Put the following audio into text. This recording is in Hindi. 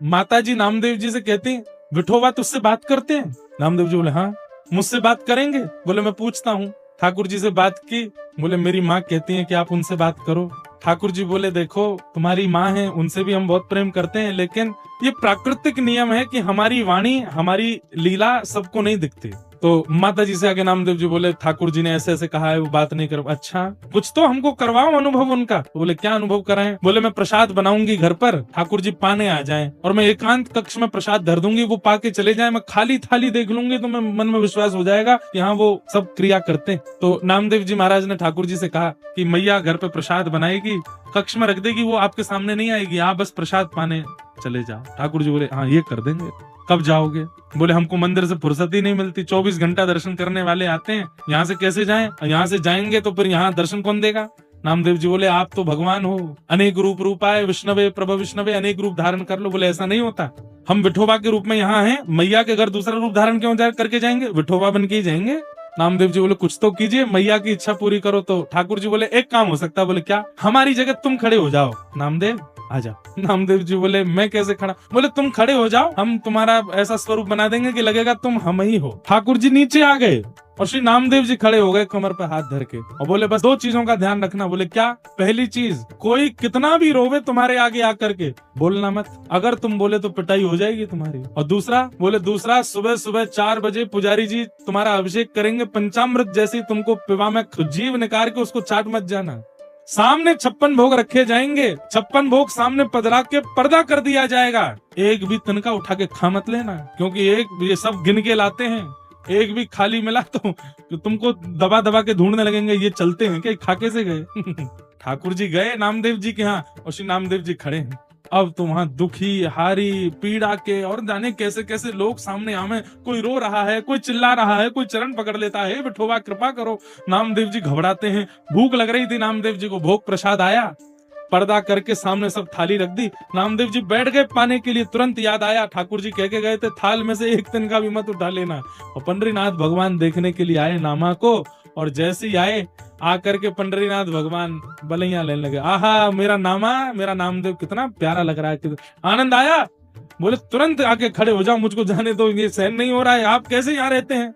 माता जी नामदेव जी से कहती हैं, विठोबा तुझसे बात करते हैं? नामदेव जी बोले हाँ। मुझसे बात करेंगे? बोले मैं पूछता हूँ। ठाकुर जी से बात की, बोले मेरी माँ कहती है कि आप उनसे बात करो। ठाकुर जी बोले देखो तुम्हारी माँ है, उनसे भी हम बहुत प्रेम करते हैं, लेकिन ये प्राकृतिक नियम है कि हमारी वाणी, हमारी लीला सबको नहीं दिखती। तो माता जी से आगे नामदेव जी बोले ठाकुर जी ने ऐसे ऐसे कहा है, वो बात नहीं कर। अच्छा कुछ तो हमको करवाओ अनुभव उनका। तो बोले क्या अनुभव कराएं? बोले मैं प्रसाद बनाऊंगी घर पर, ठाकुर जी पाने आ जाएं और मैं एकांत कक्ष में प्रसाद धर दूंगी, वो पाके चले जाएं, मैं खाली थाली देख लूंगी तो मैं मन में विश्वास हो जाएगा कि हाँ वो सब क्रिया करते हैं। तो नामदेव जी महाराज ने ठाकुर जी से कहा कि मैया घर पे प्रसाद बनाएगी, कक्ष में रख देगी, वो आपके सामने नहीं आएगी, आप बस प्रसाद पाने चले जाओ। ठाकुर जी बोले हाँ ये कर देंगे। कब जाओगे? बोले हमको मंदिर से फुर्सत ही नहीं मिलती, 24 घंटा दर्शन करने वाले आते हैं, यहाँ से कैसे जाएं? यहाँ से जाएंगे तो फिर यहाँ दर्शन कौन देगा? नामदेव जी बोले आप तो भगवान हो, अनेक रूप रूपाए विष्णवे प्रभ विष्णवे, अनेक रूप धारण कर लो। बोले ऐसा नहीं होता, हम विठोबा के रूप में यहाँ हैं, मैया के घर दूसरा रूप धारण क्यों करके जाएंगे? विठोबा बन के ही जाएंगे। नामदेव जी बोले कुछ तो कीजिए, मैया की इच्छा पूरी करो। तो ठाकुर जी बोले एक काम हो सकता है। बोले क्या? हमारी जगह तुम खड़े हो जाओ, नामदेव आ जाओ। नामदेव जी बोले मैं कैसे खड़ा? बोले तुम खड़े हो जाओ, हम तुम्हारा ऐसा स्वरूप बना देंगे कि लगेगा तुम हम ही हो। ठाकुर जी नीचे आ गए और श्री नामदेव जी खड़े हो गए कमर पे हाथ धर के और बोले बस 2 चीजों का ध्यान रखना। बोले क्या? पहली चीज, कोई कितना भी रोवे तुम्हारे आगे आकर के बोलना मत, अगर तुम बोले तो पिटाई हो जाएगी तुम्हारी। और दूसरा, बोले दूसरा, सुबह सुबह 4 बजे पुजारी जी तुम्हारा अभिषेक करेंगे, पंचामृत जैसी तुमको पिवा में जीव निकाल के उसको चाट मत जाना। सामने 56 भोग रखे जाएंगे, 56 भोग सामने पधरा के पर्दा कर दिया जाएगा, एक भी तिनका उठा के खा मत लेना, क्योंकि एक ये सब गिन के लाते हैं, एक भी खाली मिला तो तुमको दबा दबा के ढूंढने लगेंगे, ये चलते हैं क्या, खाके से गए। ठाकुर जी गए नामदेव जी के यहाँ और श्री नामदेव जी खड़े हैं। अब तो वहां दुखी, हारी, पीड़ा के और जाने कैसे कैसे लोग सामने आवे, कोई रो रहा है, कोई चिल्ला रहा है, कोई चरण पकड़ लेता है, विठोबा कृपा करो। नामदेव जी घबराते हैं, भूख लग रही थी नामदेव जी को, भोग प्रसाद आया, पर्दा करके सामने सब थाली रख दी, नामदेव जी बैठ गए पाने के लिए। तुरंत याद आया ठाकुर जी कह के गए थे थाल में से एक तिनका भी मत उठा लेना। और पंडरीनाथ भगवान देखने के लिए आए नामा को, और जैसे ही आए आकर के पंडरीनाथ भगवान बलैया लेने लगे, आहा मेरा नामा, मेरा नामदेव कितना प्यारा लग रहा है, आनंद आया। बोले तुरंत आके खड़े हो जाओ, मुझको जाने दो, ये सहन नहीं हो रहा है, आप कैसे यहाँ रहते हैं?